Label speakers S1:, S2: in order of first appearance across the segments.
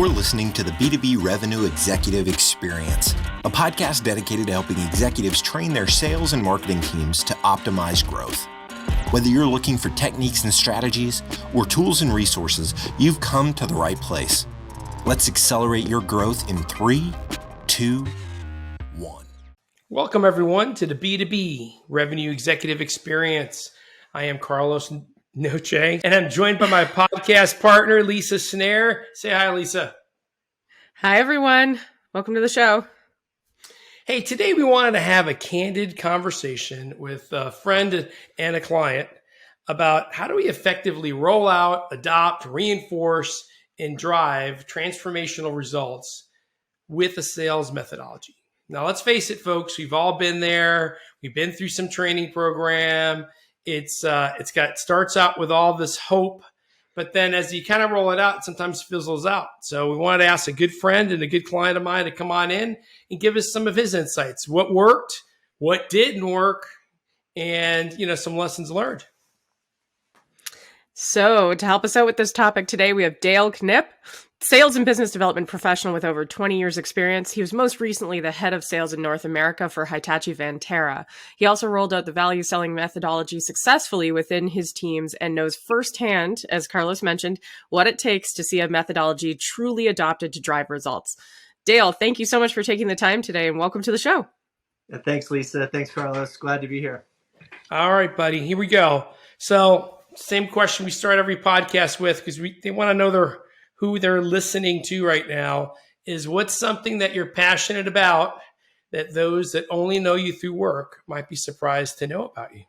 S1: You're listening to the B2B Revenue Executive Experience, a podcast dedicated to helping executives train their sales and marketing teams to optimize growth. Whether you're looking for techniques and strategies or tools and resources, you've come to the right place. Let's accelerate your growth in 3, 2, 1.
S2: Welcome, everyone, to the B2B Revenue Executive Experience. I am Carlos Noche, and I'm joined by my podcast partner, Lisa Snare. Say hi, Lisa.
S3: Hi, everyone. Welcome to the show.
S2: Hey, today we wanted to have a candid conversation with a friend and a client about how do we effectively roll out, adopt, reinforce, and drive transformational results with a sales methodology. Now, let's face it, folks, we've all been there. We've been through some training program. It starts out with all this hope, but then as you kind of roll it out, it sometimes fizzles out. So we wanted to ask a good friend and a good client of mine to come on in and give us some of his insights. What worked, what didn't work, and some lessons learned.
S3: So to help us out with this topic today, we have Dale Knipp, sales and business development professional with over 20 years experience. He was most recently the head of sales in North America for Hitachi Vantara. He also rolled out the value selling methodology successfully within his teams and knows firsthand, as Carlos mentioned, what it takes to see a methodology truly adopted to drive results. Dale, thank you so much for taking the time today and welcome to the show.
S4: Thanks, Lisa. Thanks, Carlos. Glad to be here.
S2: All right, buddy, here we go. So same question we start every podcast with, because they want to know who they're listening to right now, is what's something that you're passionate about that those that only know you through work might be surprised to know about you?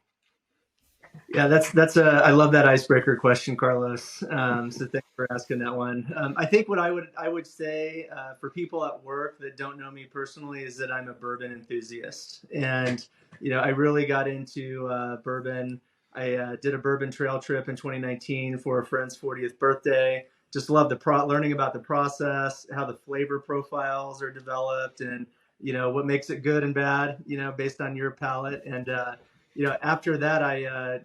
S4: Yeah, I love that icebreaker question, Carlos. So thanks for asking that one. I think what I would say for people at work that don't know me personally is that I'm a bourbon enthusiast, and I really got into bourbon. I did a bourbon trail trip in 2019 for a friend's 40th birthday. Just love learning about the process, how the flavor profiles are developed, and what makes it good and bad, based on your palate. And after that, I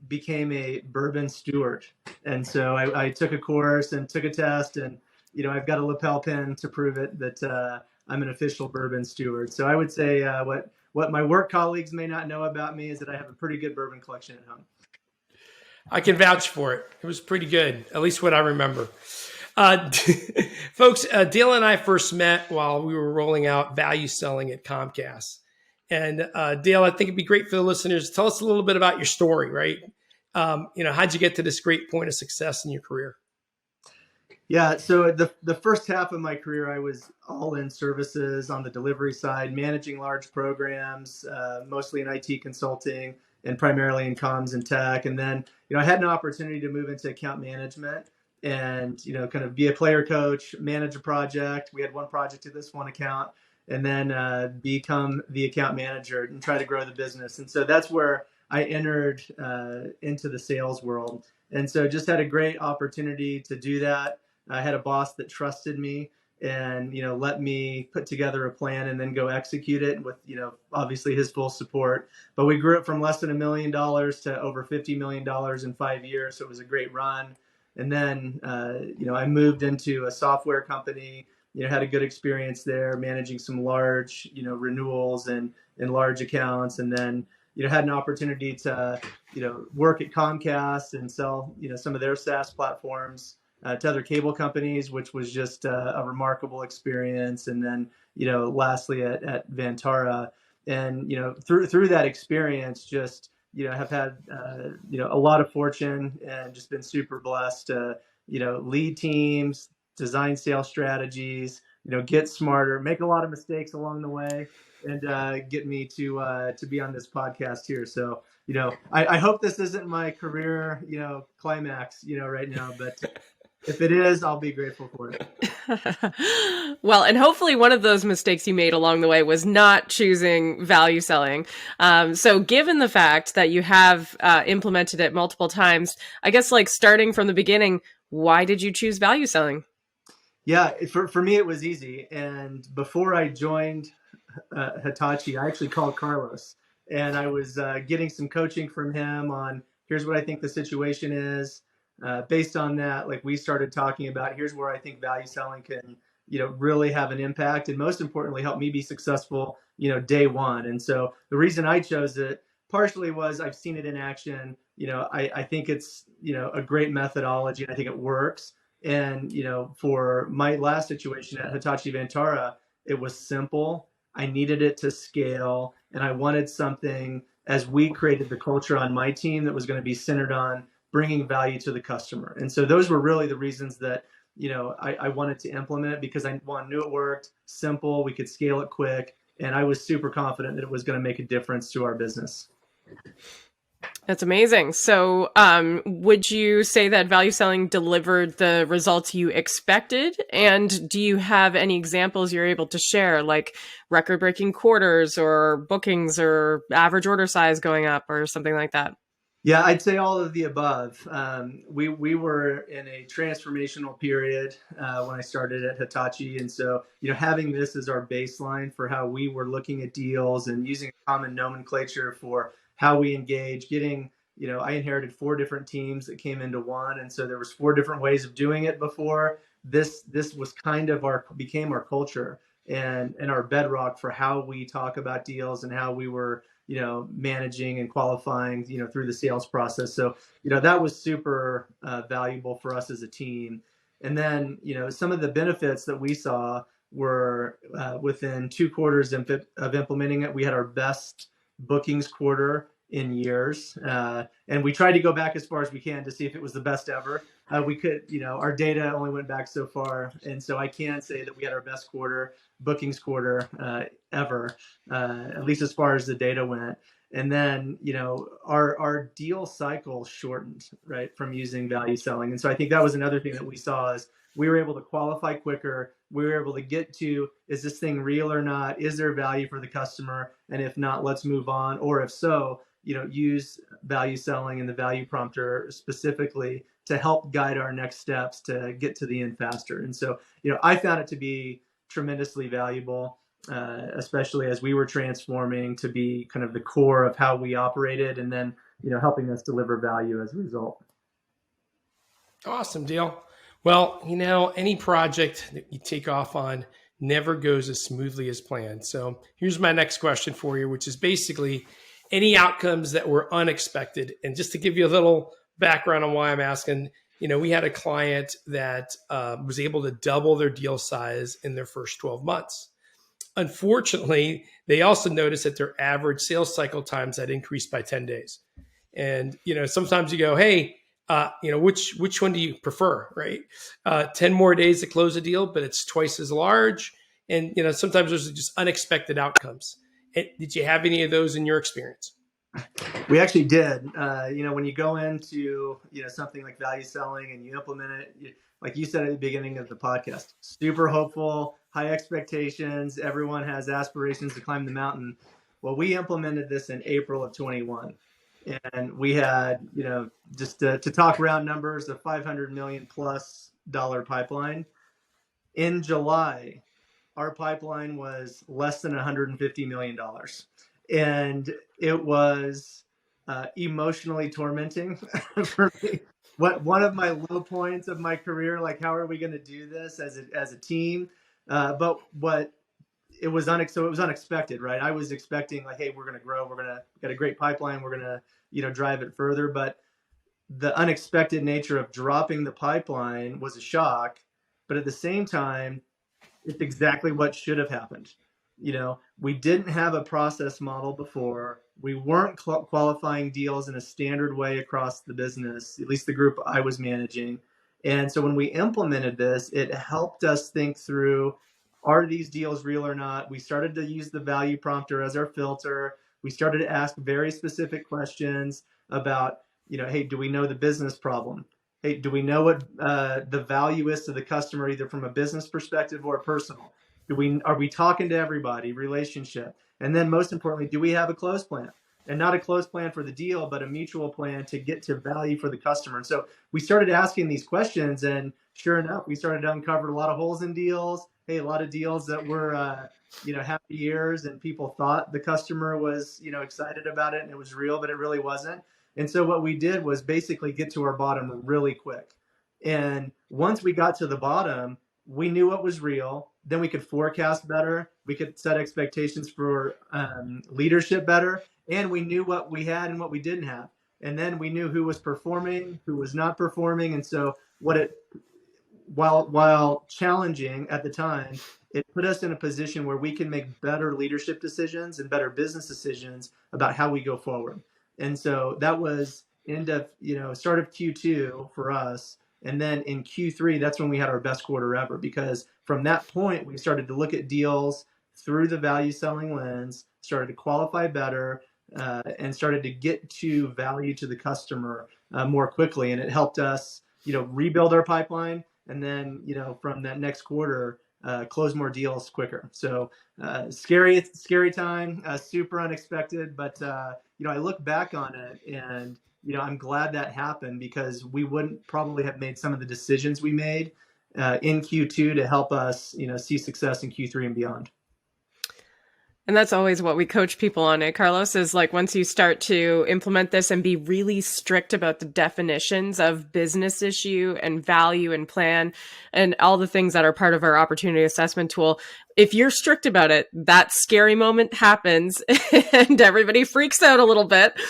S4: became a bourbon steward, and so I took a course and took a test, and I've got a lapel pin to prove it that I'm an official bourbon steward. So I would say what my work colleagues may not know about me is that I have a pretty good bourbon collection at home.
S2: I can vouch for it. It was pretty good, at least what I remember. Folks, Dale and I first met while we were rolling out value selling at Comcast. And Dale, I think it'd be great for the listeners. Tell us a little bit about your story, right? How'd you get to this great point of success in your career?
S4: Yeah, so the first half of my career, I was all in services on the delivery side, managing large programs, mostly in IT consulting and primarily in comms and tech. And then, I had an opportunity to move into account management and, kind of be a player coach, manage a project. We had one project at this one account, and then become the account manager and try to grow the business. And so that's where I entered into the sales world. And so just had a great opportunity to do that. I had a boss that trusted me and, let me put together a plan and then go execute it with, obviously his full support. But we grew it from less than $1 million to over $50 million in 5 years. So it was a great run. And then, I moved into a software company, had a good experience there, managing some large, renewals and large accounts. And then, had an opportunity to, work at Comcast and sell, some of their SaaS platforms to other cable companies, which was just a remarkable experience. And then, lastly at Vantara, and through that experience, just have had a lot of fortune and just been super blessed to lead teams, design sales strategies, get smarter, make a lot of mistakes along the way, and get me to be on this podcast here. So I hope this isn't my career climax right now, but if it is, I'll be grateful for it.
S3: Well, and hopefully one of those mistakes you made along the way was not choosing value selling. So given the fact that you have implemented it multiple times, I guess starting from the beginning, why did you choose value selling?
S4: Yeah, for me, it was easy. And before I joined Hitachi, I actually called Carlos, and I was getting some coaching from him on here's what I think the situation is. based on that, like we started talking about, here's where I think value selling can, really have an impact, and most importantly, help me be successful, day one. And so the reason I chose it partially was I've seen it in action. I think it's, a great methodology, and I think it works. And, for my last situation at Hitachi Vantara, it was simple. I needed it to scale, and I wanted something, as we created the culture on my team, that was going to be centered on bringing value to the customer. And so those were really the reasons that, I wanted to implement it, because I knew it worked, simple, we could scale it quick, and I was super confident that it was going to make a difference to our business.
S3: That's amazing. So, would you say that value selling delivered the results you expected? And do you have any examples you're able to share, like record-breaking quarters or bookings or average order size going up or something like that?
S4: Yeah, I'd say all of the above. We were in a transformational period when I started at Hitachi, and so having this as our baseline for how we were looking at deals and using a common nomenclature for how we engage, I inherited 4 different teams that came into one, and so there was 4 different ways of doing it before. This was kind of became our culture and our bedrock for how we talk about deals and how we were managing and qualifying, through the sales process. So, that was super valuable for us as a team. And then, some of the benefits that we saw were within 2 quarters of implementing it, we had our best bookings quarter in years. And we tried to go back as far as we can to see if it was the best ever. We could, our data only went back so far. And so I can say that we had our best bookings quarter ever, at least as far as the data went. And then, our deal cycle shortened, right, from using value selling. And so I think that was another thing that we saw is we were able to qualify quicker. We were able to get to, is this thing real or not? Is there value for the customer? And if not, let's move on. Or if so, use value selling and the value prompter specifically to help guide our next steps to get to the end faster. And so, I found it to be tremendously valuable, especially as we were transforming to be kind of the core of how we operated, and then, helping us deliver value as a result.
S2: Awesome, Dale. Well, any project that you take off on never goes as smoothly as planned. So here's my next question for you, which is basically any outcomes that were unexpected. And just to give you a little background on why I'm asking, we had a client that was able to double their deal size in their first 12 months. Unfortunately, they also noticed that their average sales cycle times had increased by 10 days. And, sometimes you go, hey, which one do you prefer, right? 10 more days to close a deal, but it's twice as large. And, sometimes there's just unexpected outcomes. Did you have any of those in your experience?
S4: We actually did. When you go into, something like value selling and you implement it, like you said at the beginning of the podcast, super hopeful, high expectations. Everyone has aspirations to climb the mountain. Well, we implemented this in April of 21. And we had, just to talk round numbers, a $500 million plus pipeline. In July, our pipeline was less than $150 million. And it was emotionally tormenting for me. One of my low points of my career, like, how are we going to do this as a team? But it was unexpected, right? I was expecting, like, hey, we're going to grow. We're going to get a great pipeline. We're going to, drive it further. But the unexpected nature of dropping the pipeline was a shock. But at the same time, it's exactly what should have happened. We didn't have a process model before. We weren't qualifying deals in a standard way across the business, at least the group I was managing. And so when we implemented this, it helped us think through, are these deals real or not? We started to use the value prompter as our filter. We started to ask very specific questions about, hey, do we know the business problem? Hey, do we know what the value is to the customer, either from a business perspective or personal? Are we talking to everybody, relationship? And then most importantly, do we have a close plan? And not a close plan for the deal, but a mutual plan to get to value for the customer. And so we started asking these questions, and sure enough, we started to uncover a lot of holes in deals. Hey, a lot of deals that were, happy years, and people thought the customer was, excited about it and it was real, but it really wasn't. And so what we did was basically get to our bottom really quick. And once we got to the bottom, we knew what was real. Then we could forecast better. We could set expectations for leadership better. And we knew what we had and what we didn't have. And then we knew who was performing, who was not performing. And so what it, while challenging at the time, it put us in a position where we can make better leadership decisions and better business decisions about how we go forward. And so that was start of Q2 for us. And then in Q3, that's when we had our best quarter ever, because from that point, we started to look at deals through the value selling lens, started to qualify better, and started to get to value to the customer more quickly. And it helped us, rebuild our pipeline. And then, from that next quarter, close more deals quicker. So scary time, super unexpected. But, I look back on it and, I'm glad that happened, because we wouldn't probably have made some of the decisions we made in Q2 to help us, see success in Q3 and beyond.
S3: And that's always what we coach people on, Carlos, is like, once you start to implement this and be really strict about the definitions of business issue and value and plan and all the things that are part of our opportunity assessment tool, if you're strict about it, that scary moment happens and everybody freaks out a little bit.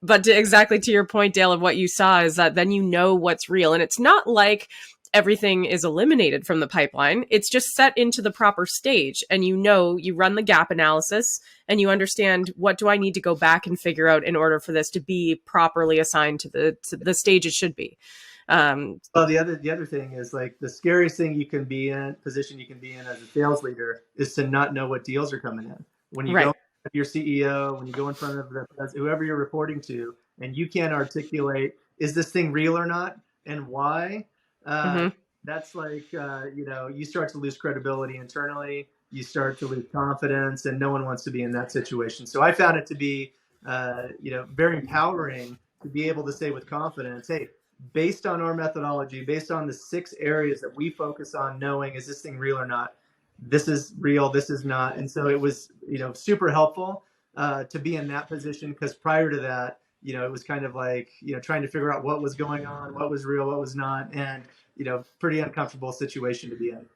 S3: But exactly to your point, Dale, of what you saw is that then you know what's real. And it's not like everything is eliminated from the pipeline. It's just set into the proper stage. And you run the gap analysis and you understand, what do I need to go back and figure out in order for this to be properly assigned to the stage it should be.
S4: Well, the other thing is, like, the scariest thing position you can be in as a sales leader is to not know what deals are coming in. When you go to your CEO, when you go in front of whoever you're reporting to, and you can't articulate, is this thing real or not, and why? That's like, you start to lose credibility internally. You start to lose confidence, and no one wants to be in that situation. So I found it to be, very empowering to be able to say with confidence, hey, based on our methodology, based on the 6 areas that we focus on knowing, is this thing real or not? This is real, this is not. And so it was, super helpful to be in that position, because prior to that, it was kind of like, trying to figure out what was going on, what was real, what was not, and, pretty uncomfortable situation to be in.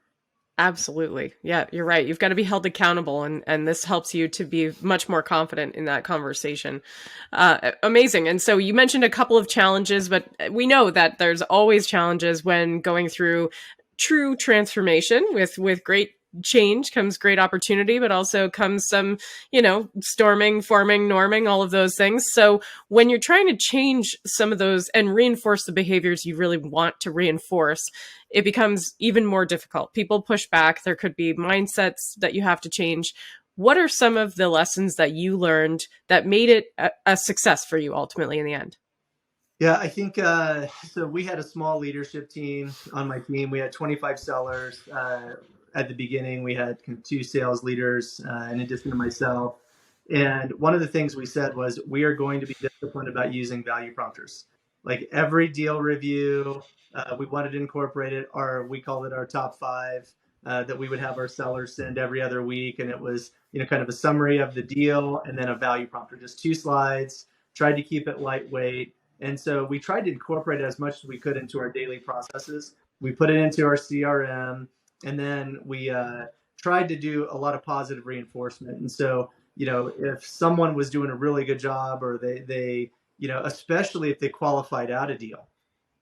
S3: Absolutely. Yeah, you're right. You've got to be held accountable, and this helps you to be much more confident in that conversation. Amazing. And so you mentioned a couple of challenges, but we know that there's always challenges when going through true transformation. With great change comes great opportunity, but also comes some, storming, forming, norming, all of those things. So when you're trying to change some of those and reinforce the behaviors you really want to reinforce, it becomes even more difficult. People push back. There could be mindsets that you have to change. What are some of the lessons that you learned that made it a success for you ultimately in the end?
S4: Yeah, I think so. We had a small leadership team on my team. We had 25 sellers. At the beginning, we had 2 sales leaders in addition to myself. And one of the things we said was, we are going to be disciplined about using value prompters. Like, every deal review, we wanted to incorporate it, we called it our top 5 that we would have our sellers send every other week. And it was, kind of a summary of the deal and then a value prompter, just 2 slides, tried to keep it lightweight. And so we tried to incorporate it as much as we could into our daily processes. We put it into our CRM, and then we tried to do a lot of positive reinforcement. And so, if someone was doing a really good job, or they especially if they qualified out a deal,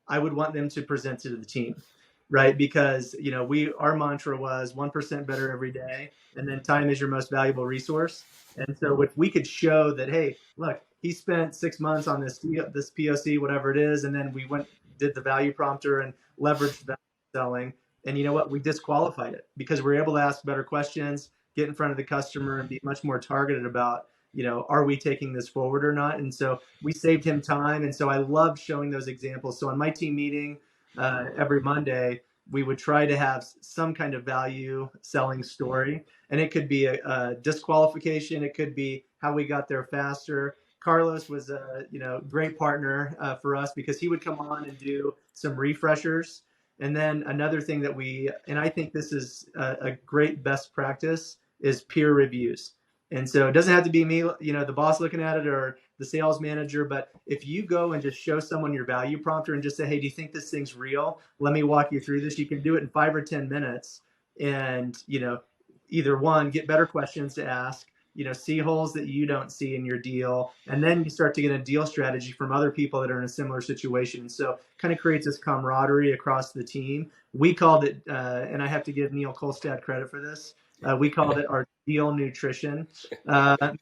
S4: I would want them to present it to the team, right? Because, our mantra was 1% better every day, and then time is your most valuable resource. And so if we could show that, hey, look, he spent 6 months on this POC, whatever it is, and then we did the value prompter and leveraged value selling. And you know what? We disqualified it, because we're able to ask better questions, get in front of the customer, and be much more targeted about, are we taking this forward or not? And so we saved him time. And so I loved showing those examples. So on my team meeting every Monday, we would try to have some kind of value selling story. And it could be a disqualification. It could be how we got there faster. Carlos was a great partner for us, because he would come on and do some refreshers. And then another thing and I think this is a great best practice, is peer reviews. And so it doesn't have to be me, the boss looking at it or the sales manager, but if you go and just show someone your value prompter and just say, hey, do you think this thing's real? Let me walk you through this. You can do it in 5 or 10 minutes and, either one, get better questions to ask, see holes that you don't see in your deal. And then you start to get a deal strategy from other people that are in a similar situation. So kind of creates this camaraderie across the team. We called it, and I have to give Neil Kolstad credit for this. We called it our deal nutrition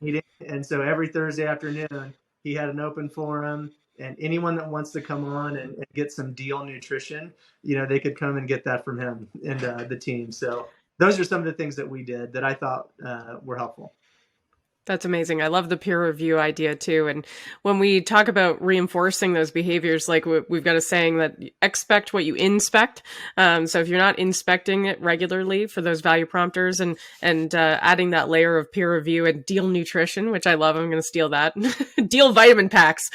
S4: meeting. And so every Thursday afternoon, he had an open forum, and anyone that wants to come on and get some deal nutrition, they could come and get that from him and the team. So those are some of the things that we did that I thought were helpful.
S3: That's amazing. I love the peer review idea too. And when we talk about reinforcing those behaviors, like we've got a saying that expect what you inspect. So if you're not inspecting it regularly for those value prompters and adding that layer of peer review and deal nutrition, which I love, I'm going to steal that. Deal vitamin packs.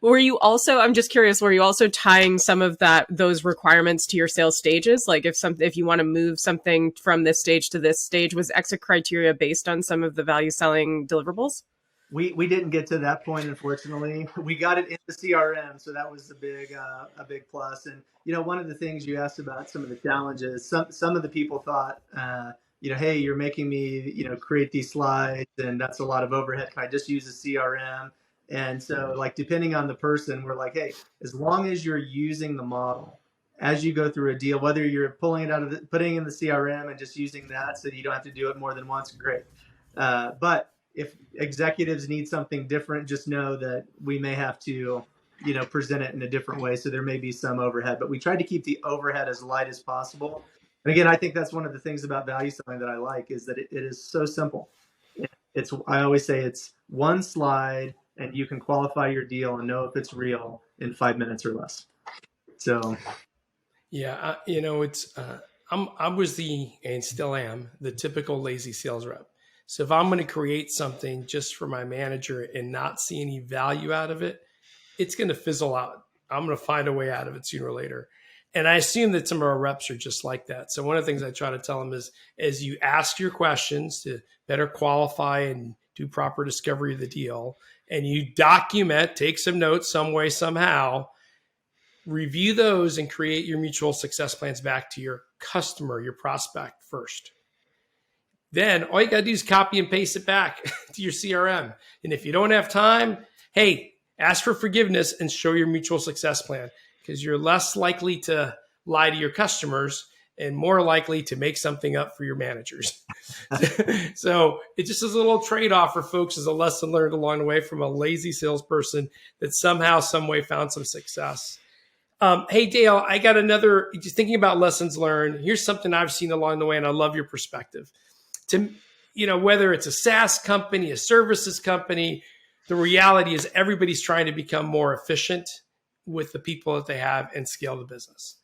S3: Were you also, I'm just curious, were you also tying some of those requirements to your sales stages? Like if you want to move something from this stage to this stage, was exit criteria based on some of the value selling deliverables?
S4: We didn't get to that point, unfortunately. We got it in the CRM, so that was a big plus. And one of the things you asked about some of the challenges, some of the people thought, hey, you're making me create these slides, and that's a lot of overhead. Can I just use the CRM? And so, like, depending on the person, we're like, hey, as long as you're using the model as you go through a deal, whether you're pulling it putting it in the CRM and just using that so that you don't have to do it more than once, great. But if executives need something different, just know that we may have to, present it in a different way. So there may be some overhead, but we tried to keep the overhead as light as possible. And again, I think that's one of the things about value selling that I like is that it is so simple. I always say it's one slide and you can qualify your deal and know if it's real in 5 minutes or less. So,
S2: yeah, I was and still am the typical lazy sales rep. So if I'm going to create something just for my manager and not see any value out of it, it's going to fizzle out. I'm going to find a way out of it sooner or later. And I assume that some of our reps are just like that. So one of the things I try to tell them is, as you ask your questions to better qualify and do proper discovery of the deal, and you document, take some notes some way, somehow, review those and create your mutual success plans back to your customer, your prospect first. Then all you got to do is copy and paste it back to your CRM. And if you don't have time, hey, ask for forgiveness and show your mutual success plan, because you're less likely to lie to your customers and more likely to make something up for your managers. So it just is a little trade-off for folks as a lesson learned along the way from a lazy salesperson that somehow, some way found some success. Hey, Dale, I got just thinking about lessons learned. Here's something I've seen along the way, and I love your perspective. Whether it's a SaaS company, a services company, the reality is everybody's trying to become more efficient with the people that they have and scale the business.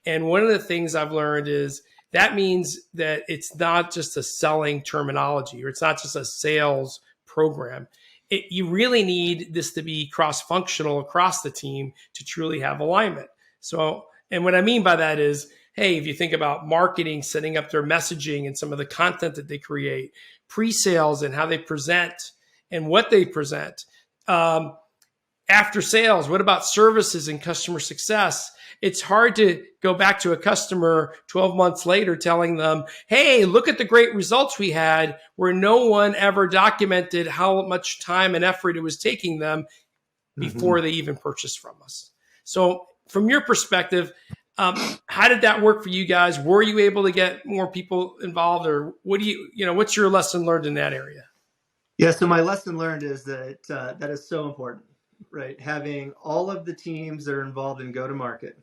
S2: And one of the things I've learned is that means that it's not just a selling terminology, or it's not just a sales program. You really need this to be cross-functional across the team to truly have alignment. So, and what I mean by that is, hey, if you think about marketing, setting up their messaging and some of the content that they create, pre-sales and how they present and what they present, after sales, what about services and customer success? It's hard to go back to a customer 12 months later telling them, hey, look at the great results we had, where no one ever documented how much time and effort it was taking them before they even purchased from us. So from your perspective, how did that work for you guys? Were you able to get more people involved, or what's your lesson learned in that area?
S4: Yeah, so my lesson learned is that that is so important, right? Having all of the teams that are involved in go-to-market,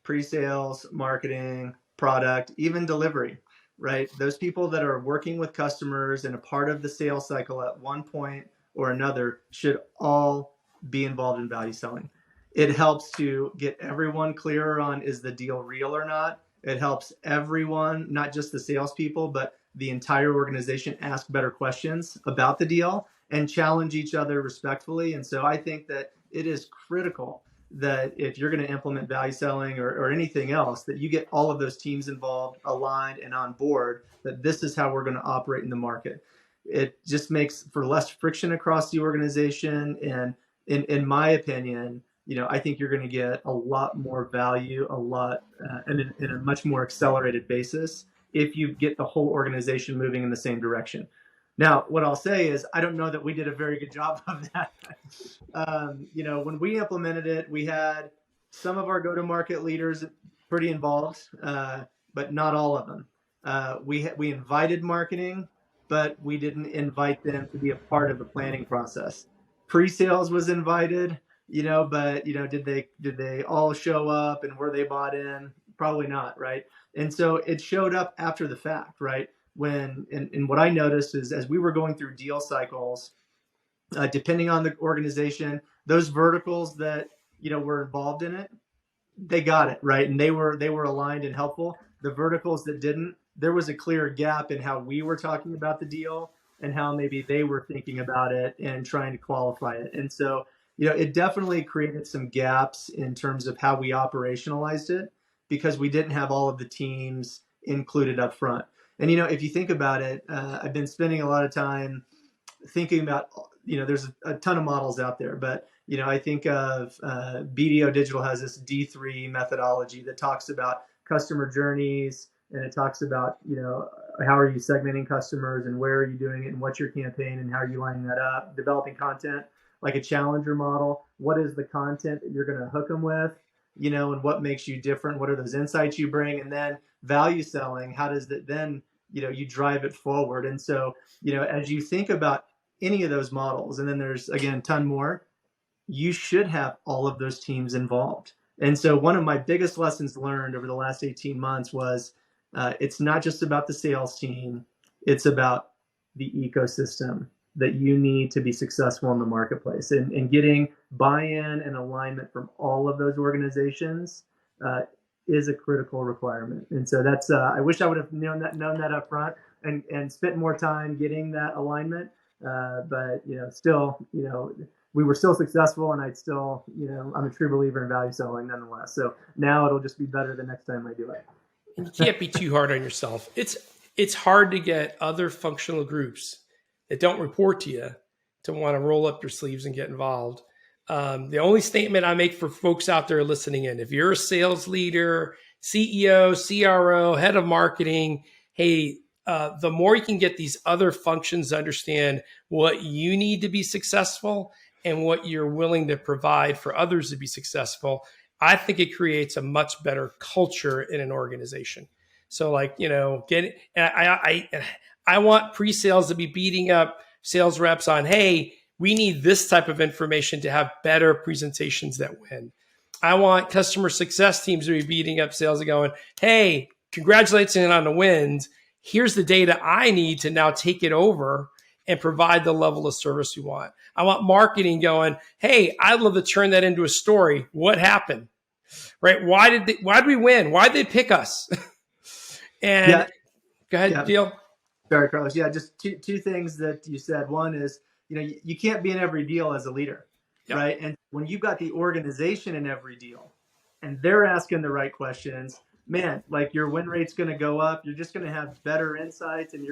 S4: pre-sales, marketing, product, even delivery, right? Those people that are working with customers and a part of the sales cycle at one point or another should all be involved in value selling. It helps to get everyone clearer on, is the deal real or not? It helps everyone, not just the salespeople, but the entire organization, ask better questions about the deal and challenge each other respectfully. And so I think that it is critical that if you're going to implement value selling or anything else, that you get all of those teams involved, aligned, and on board, that this is how we're going to operate in the market. It just makes for less friction across the organization. And in my opinion, I think you're going to get a lot more value, in a much more accelerated basis if you get the whole organization moving in the same direction. Now, what I'll say is, I don't know that we did a very good job of that. When we implemented it, we had some of our go-to-market leaders pretty involved, but not all of them. We invited marketing, but we didn't invite them to be a part of the planning process. Pre-sales was invited, but did they all show up and were they bought in? Probably not, right? And so it showed up after the fact, right? And what I noticed is, as we were going through deal cycles, depending on the organization, those verticals that were involved in it, they got it right, and they were aligned and helpful. The verticals that didn't, there was a clear gap in how we were talking about the deal and how maybe they were thinking about it and trying to qualify it. And so it definitely created some gaps in terms of how we operationalized it, because we didn't have all of the teams included up front. And if you think about it, I've been spending a lot of time thinking about, there's a ton of models out there, but I think of BDO Digital has this D3 methodology that talks about customer journeys, and it talks about how are you segmenting customers and where are you doing it and what's your campaign and how are you lining that up, developing content like a challenger model. What is the content that you're going to hook them with, and what makes you different? What are those insights you bring? And then value selling, how does that then, you drive it forward? And so, as you think about any of those models, and then there's, again, a ton more, you should have all of those teams involved. And so one of my biggest lessons learned over the last 18 months was it's not just about the sales team, it's about the ecosystem that you need to be successful in the marketplace. And getting buy-in and alignment from all of those organizations is a critical requirement. And so that's, I wish I would have known that up front and spent more time getting that alignment. But, still, we were still successful, and I'm a true believer in value selling nonetheless. So now it'll just be better the next time I do it.
S2: And you can't be too hard on yourself. It's hard to get other functional groups that don't report to you to want to roll up your sleeves and get involved. The only statement I make for folks out there listening in, if you're a sales leader, CEO, CRO, head of marketing, hey, the more you can get these other functions to understand what you need to be successful and what you're willing to provide for others to be successful, I think it creates a much better culture in an organization. So I want pre-sales to be beating up sales reps on, hey, we need this type of information to have better presentations that win. I want customer success teams to be beating up sales and going, hey, congratulations on the wins. Here's the data I need to now take it over and provide the level of service you want. I want marketing going, hey, I'd love to turn that into a story. What happened? Right? Why did we win? Why did they pick us? And
S4: yeah.
S2: Go ahead, Dale.
S4: Sorry, Carlos. Yeah, just two things that you said. One is, you can't be in every deal as a leader, right? And when you've got the organization in every deal and they're asking the right questions, man, like your win rate's going to go up. You're just going to have better insights, and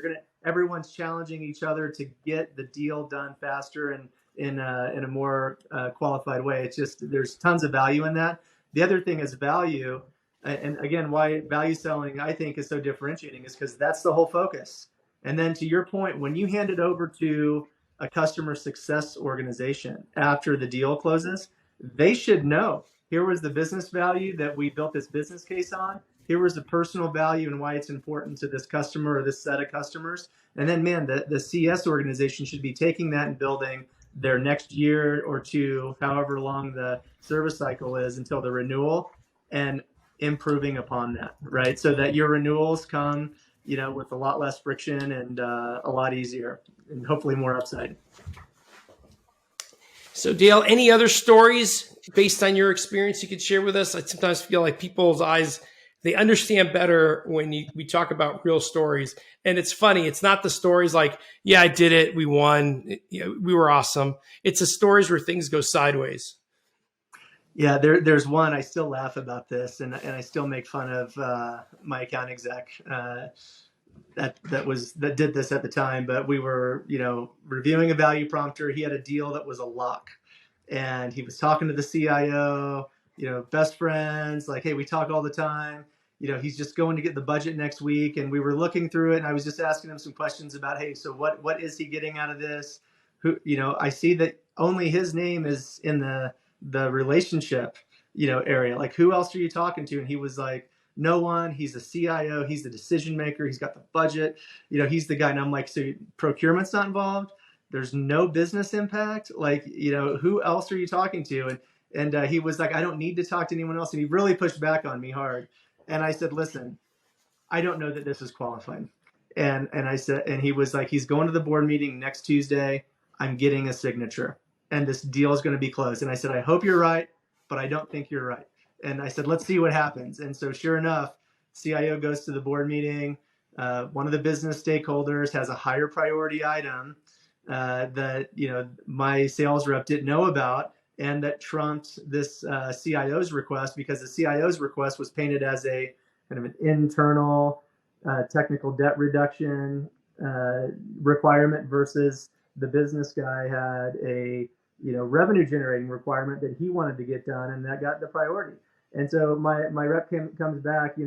S4: everyone's challenging each other to get the deal done faster and in a more qualified way. It's just, there's tons of value in that. The other thing is value. And again, why value selling, I think, is so differentiating is because that's the whole focus. And then to your point, when you hand it over to a customer success organization after the deal closes, they should know, here was the business value that we built this business case on. Here was the personal value and why it's important to this customer or this set of customers. And then, man, the CS organization should be taking that and building their next year or two, however long the service cycle is until the renewal, and improving upon that, right? So that your renewals come, with a lot less friction and a lot easier, and hopefully more upside.
S2: So Dale, any other stories based on your experience you could share with us? I sometimes feel like people's eyes, they understand better when we talk about real stories. And it's funny, it's not the stories like, yeah, I did it, we won, we were awesome. It's the stories where things go sideways.
S4: Yeah, there's one. I still laugh about this, and I still make fun of my account exec that did this at the time. But we were, reviewing a value prompter. He had a deal that was a lock, and he was talking to the CIO. Best friends. Like, hey, we talk all the time. He's just going to get the budget next week, and we were looking through it, and I was just asking him some questions about, hey, so what is he getting out of this? Who, I see that only his name is in the relationship, area. Like, who else are you talking to? And he was like, no one. He's the CIO. He's the decision maker. He's got the budget. He's the guy. And I'm like, so procurement's not involved. There's no business impact. Like, who else are you talking to? And he was like, I don't need to talk to anyone else. And he really pushed back on me hard. And I said, listen, I don't know that this is qualified. And I said, and he was like, he's going to the board meeting next Tuesday. I'm getting a signature, and this deal is going to be closed. And I said, I hope you're right, but I don't think you're right. And I said, let's see what happens. And so sure enough, CIO goes to the board meeting. One of the business stakeholders has a higher priority item that, my sales rep didn't know about, and that trumped this CIO's request, because the CIO's request was painted as a kind of an internal technical debt reduction requirement, versus the business guy had a revenue generating requirement that he wanted to get done, and that got the priority. And so my rep comes back,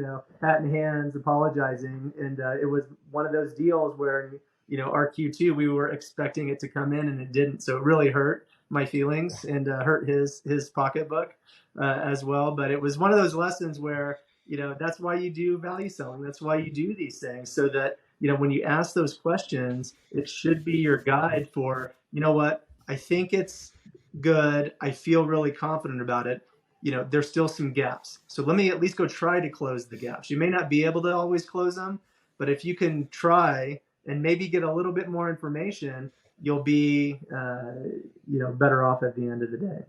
S4: hat in hands, apologizing, and it was one of those deals where our Q2, we were expecting it to come in and it didn't, so it really hurt my feelings and hurt his pocketbook as well. But it was one of those lessons where that's why you do value selling. That's why you do these things, so that when you ask those questions, it should be your guide for, what, I think it's good. I feel really confident about it. There's still some gaps. So let me at least go try to close the gaps. You may not be able to always close them, but if you can try and maybe get a little bit more information, you'll be, better off at the end of the day.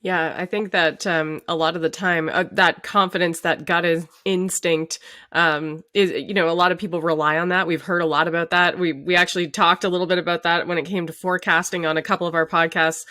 S3: Yeah, I think that a lot of the time, that confidence, that gut instinct, is, a lot of people rely on that. We've heard a lot about that. We actually talked a little bit about that when it came to forecasting on a couple of our podcasts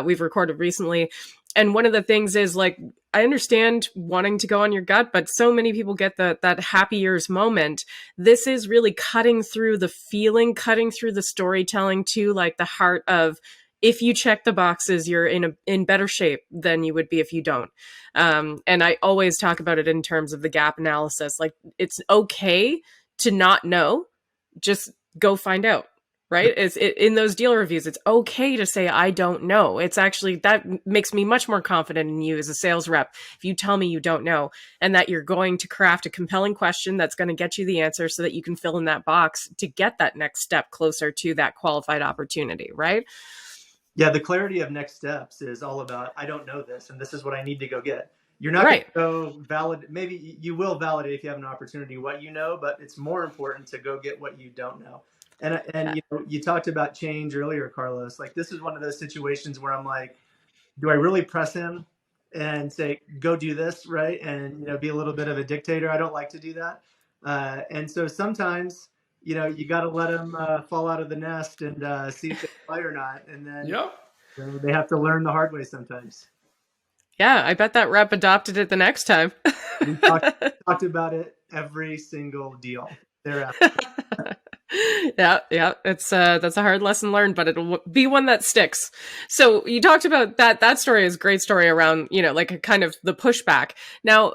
S3: we've recorded recently. And one of the things is, like, I understand wanting to go on your gut, but so many people get that happy years moment. This is really cutting through the feeling, cutting through the storytelling to, like, the heart of, if you check the boxes, you're in better shape than you would be if you don't. And I always talk about it in terms of the gap analysis. Like, it's okay to not know, just go find out, right? In those deal reviews, it's okay to say, I don't know. It's actually, that makes me much more confident in you as a sales rep if you tell me you don't know, and that you're going to craft a compelling question that's going to get you the answer so that you can fill in that box to get that next step closer to that qualified opportunity, right?
S4: Yeah, the clarity of next steps is all about, I don't know this, and this is what I need to go get. You're not going to go validate. Maybe you will validate if you have an opportunity what you know, but it's more important to go get what you don't know. And you talked about change earlier, Carlos. Like, this is one of those situations where I'm like, do I really press him and say, go do this, right? And be a little bit of a dictator. I don't like to do that. And so sometimes you got to let them fall out of the nest and see if they play or not. And then they have to learn the hard way sometimes.
S3: Yeah, I bet that rep adopted it the next time.
S4: We talked about it every single deal thereafter.
S3: Yeah, it's that's a hard lesson learned, but it'll be one that sticks. So you talked about that story is a great story around, like a kind of the pushback. Now,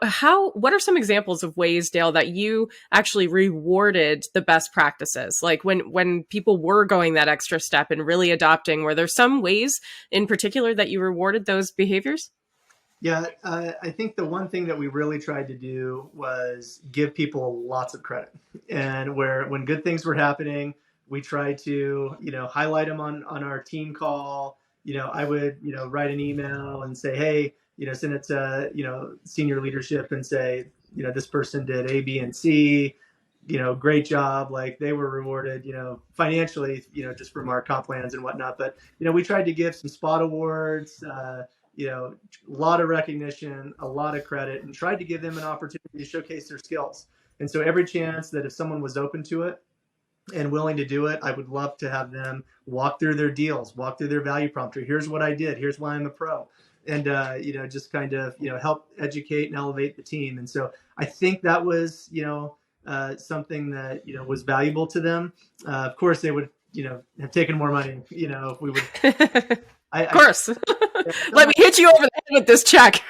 S3: what are some examples of ways, Dale, that you actually rewarded the best practices? Like when people were going that extra step and really adopting, were there some ways in particular that you rewarded those behaviors?
S4: Yeah, I think the one thing that we really tried to do was give people lots of credit. And when good things were happening, we tried to, highlight them on our team call. I would, write an email and say, hey, send it to, senior leadership and say, this person did A, B, and C, great job. Like, they were rewarded, financially, just from our comp plans and whatnot. But, we tried to give some spot awards, a lot of recognition, a lot of credit, and tried to give them an opportunity to showcase their skills. And so every chance that if someone was open to it and willing to do it, I would love to have them walk through their deals, walk through their value prompter. Here's what I did. Here's why I'm a pro. and just kind of help educate and elevate the team. And so I think that was something that was valuable to them. Of course, they would have taken more money. If we would.
S3: Of course. Let me hit you over the head with this check.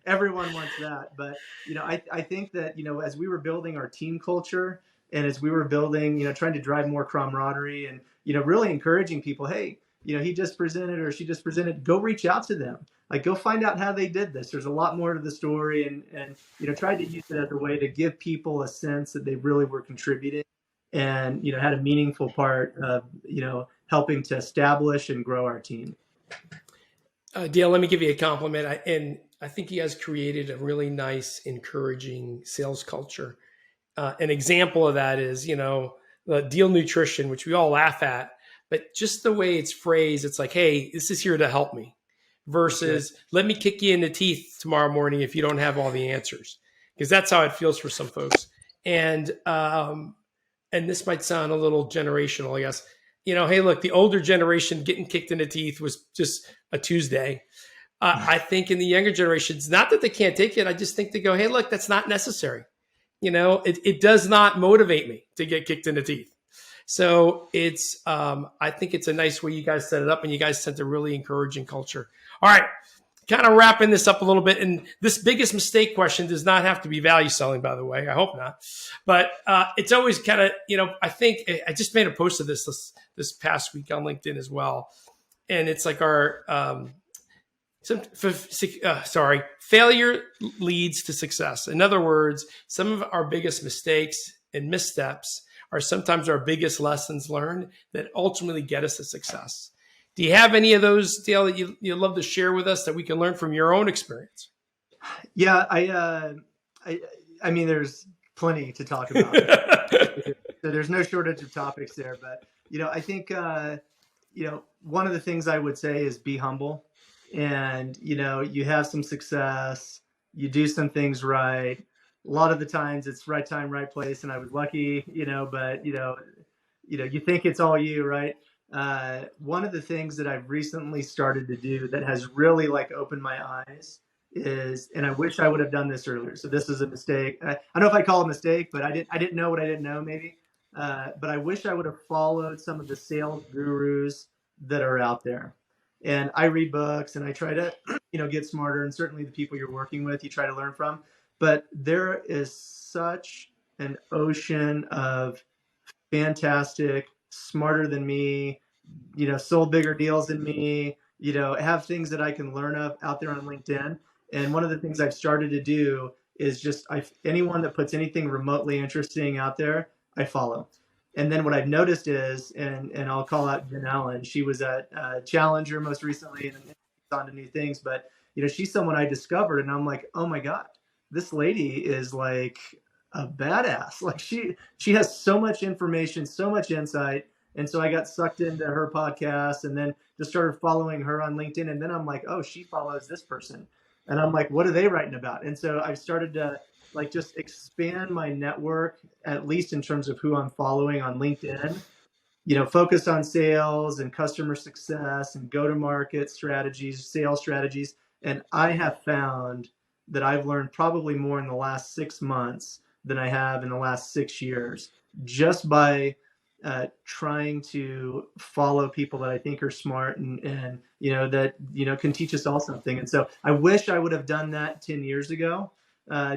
S4: Everyone wants that, but I think that as we were building our team culture, and as we were building, trying to drive more camaraderie, and really encouraging people, hey, he just presented or she just presented, go reach out to them, like go find out how they did this. There's a lot more to the story, and tried to use it as a way to give people a sense that they really were contributing, and had a meaningful part of helping to establish and grow our team.
S2: Dale, let me give you a compliment. I think you guys created a really nice, encouraging sales culture. An example of that is, the Deal Nutrition, which we all laugh at, but just the way it's phrased, it's like, hey, this is here to help me, versus let me kick you in the teeth tomorrow morning if you don't have all the answers, because that's how it feels for some folks. And this might sound a little generational, I guess. Hey, look, the older generation getting kicked in the teeth was just a Tuesday. I think in the younger generations, not that they can't take it, I just think they go, hey, look, that's not necessary. It does not motivate me to get kicked in the teeth. So it's, I think it's a nice way you guys set it up, and you guys sent a really encouraging culture. All right, kind of wrapping this up a little bit. And this biggest mistake question does not have to be value selling, by the way. I hope not. But it's always kind of, I think I just made a post of this past week on LinkedIn as well. And it's like our, failure leads to success. In other words, some of our biggest mistakes and missteps are sometimes our biggest lessons learned that ultimately get us to success. Do you have any of those, Dale, that you'd love to share with us that we can learn from your own experience?
S4: Yeah, I mean, there's plenty to talk about. So there's no shortage of topics there. But, I think, one of the things I would say is be humble. And, you have some success, you do some things right. A lot of the times it's right time, right place. And I was lucky, but, you think it's all you, right? One of the things that I've recently started to do that has really opened my eyes is, and I wish I would have done this earlier. So this is a mistake. I don't know if I call it a mistake, but I didn't know what I didn't know maybe. But I wish I would have followed some of the sales gurus that are out there. And I read books and I try to, get smarter. And certainly the people you're working with, you try to learn from. But there is such an ocean of fantastic, smarter than me, sold bigger deals than me, have things that I can learn of out there on LinkedIn. And one of the things I've started to do is just anyone that puts anything remotely interesting out there, I follow. And then what I've noticed is, and I'll call out Jen Allen. She was at Challenger most recently, and on to new things. But she's someone I discovered, and I'm like, oh my God, this lady is like a badass. Like she has so much information, so much insight. And so I got sucked into her podcast, and then just started following her on LinkedIn. And then I'm like, oh, she follows this person, and I'm like, what are they writing about? And so I've started to just expand my network, at least in terms of who I'm following on LinkedIn, focus on sales and customer success and go-to-market strategies, sales strategies. And I have found that I've learned probably more in the last 6 months than I have in the last 6 years, just by trying to follow people that I think are smart and that, can teach us all something. And so I wish I would have done that 10 years ago.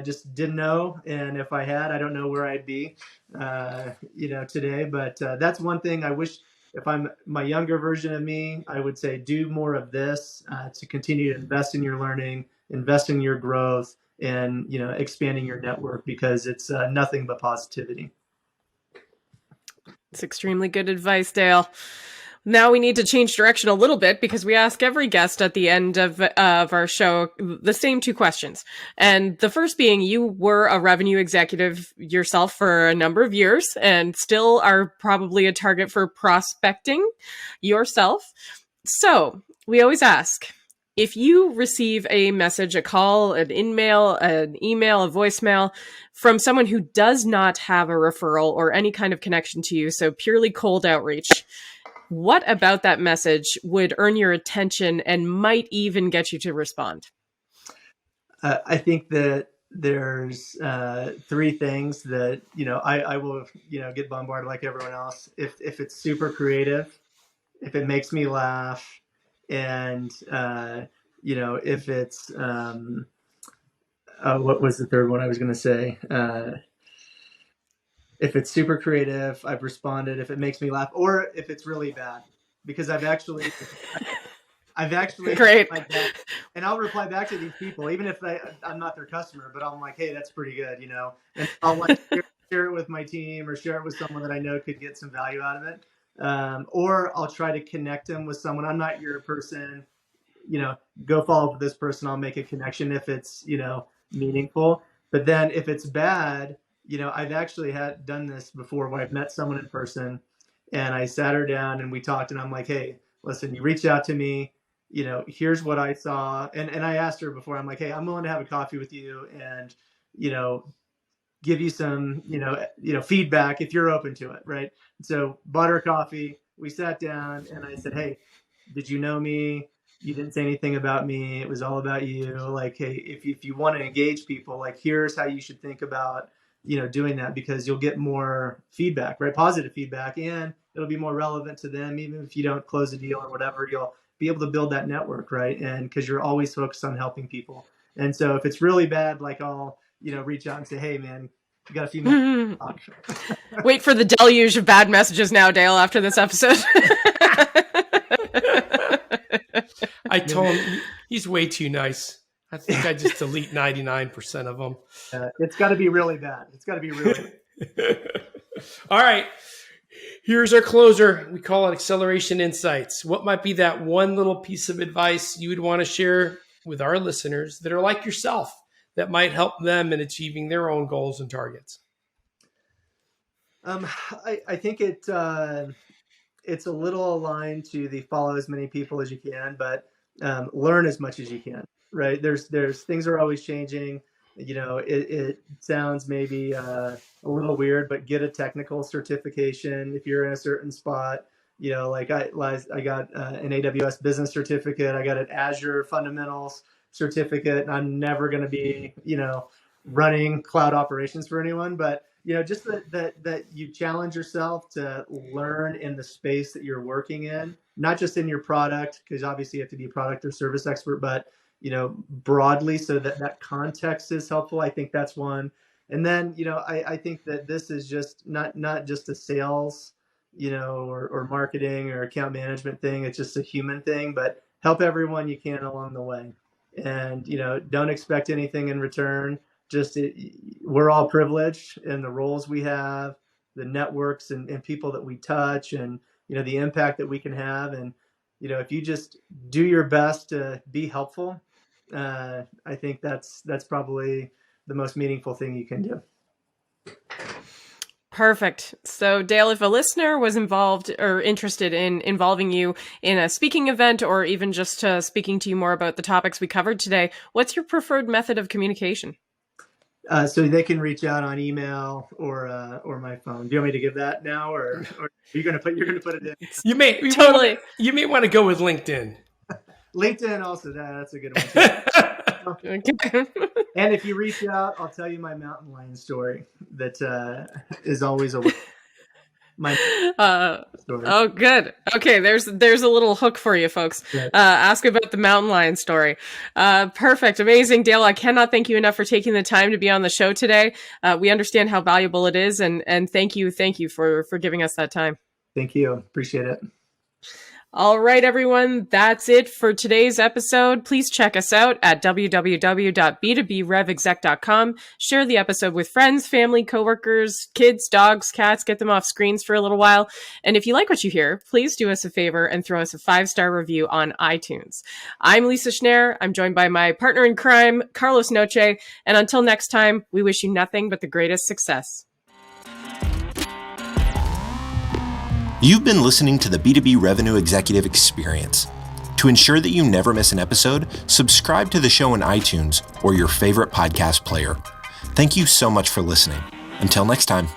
S4: Just didn't know. And if I had, I don't know where I'd be, today. But that's one thing I wish, if I'm my younger version of me, I would say do more of this to continue to invest in your learning, invest in your growth, and, expanding your network, because it's nothing but positivity.
S3: It's extremely good advice, Dale. Now we need to change direction a little bit, because we ask every guest at the end of our show the same 2 questions. And the first being, you were a revenue executive yourself for a number of years and still are probably a target for prospecting yourself. So we always ask, if you receive a message, a call, an email, a voicemail from someone who does not have a referral or any kind of connection to you, so purely cold outreach, What about that message would earn your attention and might even get you to respond?
S4: I think that there's three things that, I will, get bombarded like everyone else. If it's super creative, if it makes me laugh, and, if it's, what was the third one I was going to say? If it's super creative, I've responded. If it makes me laugh, or if it's really bad, because I've actually
S3: Great.
S4: And I'll reply back to these people, even if I'm not their customer, but I'm like, hey, that's pretty good, and I'll like share it with my team or share it with someone that I know could get some value out of it. Or I'll try to connect them with someone. I'm not your person, go follow up with this person. I'll make a connection if it's, meaningful. But then if it's bad, I've actually done this before where I've met someone in person and I sat her down and we talked, and I'm like, hey, listen, you reached out to me, here's what I saw. And I asked her before, I'm like, hey, I'm willing to have a coffee with you and, give you some, feedback if you're open to it. Right. So bought her coffee, we sat down and I said, hey, did you know me? You didn't say anything about me. It was all about you. Like, hey, if you want to engage people, like, here's how you should think about, doing that, because you'll get more feedback, right? Positive feedback, and it'll be more relevant to them. Even if you don't close a deal or whatever, you'll be able to build that network, right? And because you're always focused on helping people. And so if it's really bad, like, I'll, reach out and say, hey, man, you got a few minutes to talk.
S3: Wait for the deluge of bad messages now, Dale, after this episode.
S2: I told him he's way too nice. I think I just delete 99% of them.
S4: It's got to be really bad. It's got to be really
S2: All right. Here's our closer. We call it Acceleration Insights. What might be that one little piece of advice you would want to share with our listeners that are like yourself, that might help them in achieving their own goals and targets?
S4: I think it's a little aligned to the follow as many people as you can, but learn as much as you can, right? There's things are always changing. It sounds maybe a little weird, but get a technical certification if you're in a certain spot. Like I got an AWS business certificate. I got an Azure fundamentals certificate. And I'm never going to be, running cloud operations for anyone, but just that you challenge yourself to learn in the space that you're working in, not just in your product, because obviously you have to be a product or service expert, but broadly, so that context is helpful. I think that's one. And then, I think that this is just not just a sales, or marketing or account management thing. It's just a human thing, but help everyone you can along the way. And, don't expect anything in return. We're all privileged in the roles we have, the networks and people that we touch, and, the impact that we can have. And, if you just do your best to be helpful, I think that's probably the most meaningful thing you can do.
S3: Perfect. So, Dale, if a listener was involved or interested in involving you in a speaking event, or even just speaking to you more about the topics we covered today, what's your preferred method of communication?
S4: So they can reach out on email or my phone. Do you want me to give that now, or you're gonna put it in?
S2: You may want to go with LinkedIn.
S4: LinkedIn also, that's a good one too. And if you reach out, I'll tell you my mountain lion story that is always a my story.
S3: Oh, good. Okay, there's a little hook for you, folks. Ask about the mountain lion story. Perfect, amazing, Dale. I cannot thank you enough for taking the time to be on the show today. We understand how valuable it is, and thank you for giving us that time.
S4: Thank you, appreciate it.
S3: All right, everyone, that's it for today's episode. Please check us out at www.b2brevexec.com. Share the episode with friends, family, coworkers, kids, dogs, cats. Get them off screens for a little while. And if you like what you hear, please do us a favor and throw us a 5-star review on iTunes. I'm Lisa Schneer. I'm joined by my partner in crime, Carlos Noche. And until next time, we wish you nothing but the greatest success.
S1: You've been listening to the B2B Revenue Executive Experience. To ensure that you never miss an episode, subscribe to the show in iTunes or your favorite podcast player. Thank you so much for listening. Until next time.